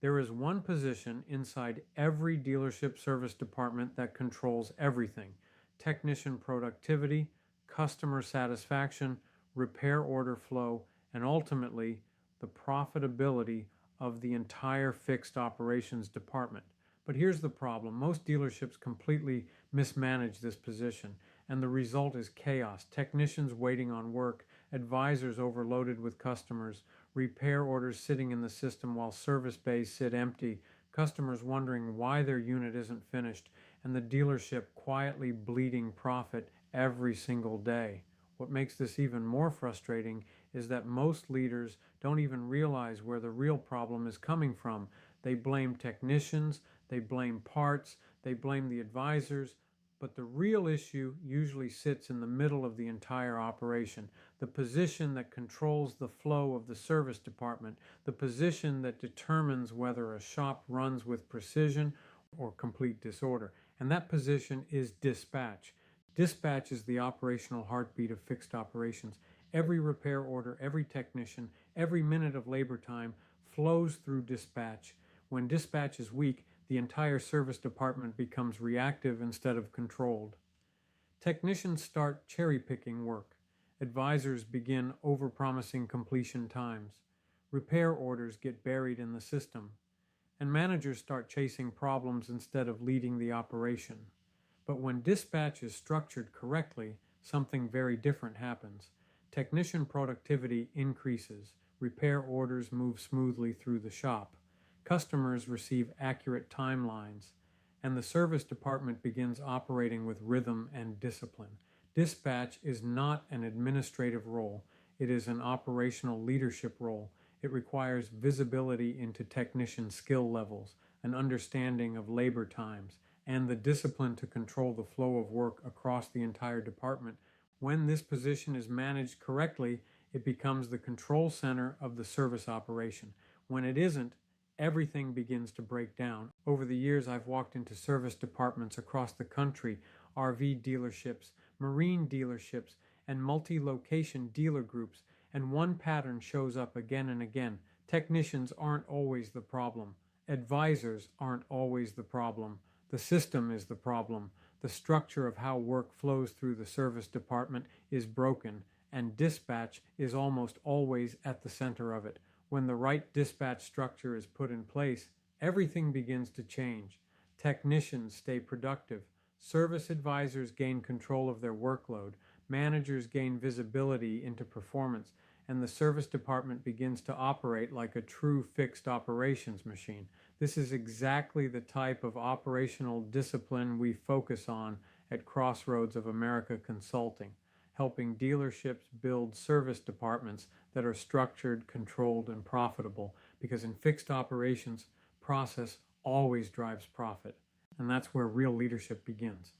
There is one position inside every dealership service department that controls everything: technician productivity, customer satisfaction, repair order flow, and ultimately the profitability of the entire fixed operations department. But here's the problem: most dealerships completely mismanage this position, and the result is chaos. Technicians waiting on work, advisors overloaded with customers, repair orders sitting in the system while service bays sit empty, customers wondering why their unit isn't finished, and the dealership quietly bleeding profit every single day. What makes this even more frustrating is that most leaders don't even realize where the real problem is coming from. They blame technicians, they blame parts, they blame the advisors, but the real issue usually sits in the middle of the entire operation, the position that controls the flow of the service department, the position that determines whether a shop runs with precision or complete disorder. And that position is dispatch. Dispatch is the operational heartbeat of fixed operations. Every repair order, every technician, every minute of labor time flows through dispatch. When dispatch is weak, the entire service department becomes reactive instead of controlled. Technicians start cherry-picking work. Advisors begin overpromising completion times. Repair orders get buried in the system. And managers start chasing problems instead of leading the operation. But when dispatch is structured correctly, something very different happens. Technician productivity increases. Repair orders move smoothly through the shop. Customers receive accurate timelines, and the service department begins operating with rhythm and discipline. Dispatch is not an administrative role, it is an operational leadership role. It requires visibility into technician skill levels, an understanding of labor times, and the discipline to control the flow of work across the entire department. When this position is managed correctly, it becomes the control center of the service operation. When it isn't, everything begins to break down. Over the years, I've walked into service departments across the country, RV dealerships, marine dealerships, and multi-location dealer groups, and one pattern shows up again and again. Technicians aren't always the problem. Advisors aren't always the problem. The system is the problem. The structure of how work flows through the service department is broken, and dispatch is almost always at the center of it. When the right dispatch structure is put in place, everything begins to change. Technicians stay productive. Service advisors gain control of their workload. Managers gain visibility into performance. And the service department begins to operate like a true fixed operations machine. This is exactly the type of operational discipline we focus on at Crossroads of America Consulting, helping dealerships build service departments that are structured, controlled, and profitable, because in fixed operations, process always drives profit, and that's where real leadership begins.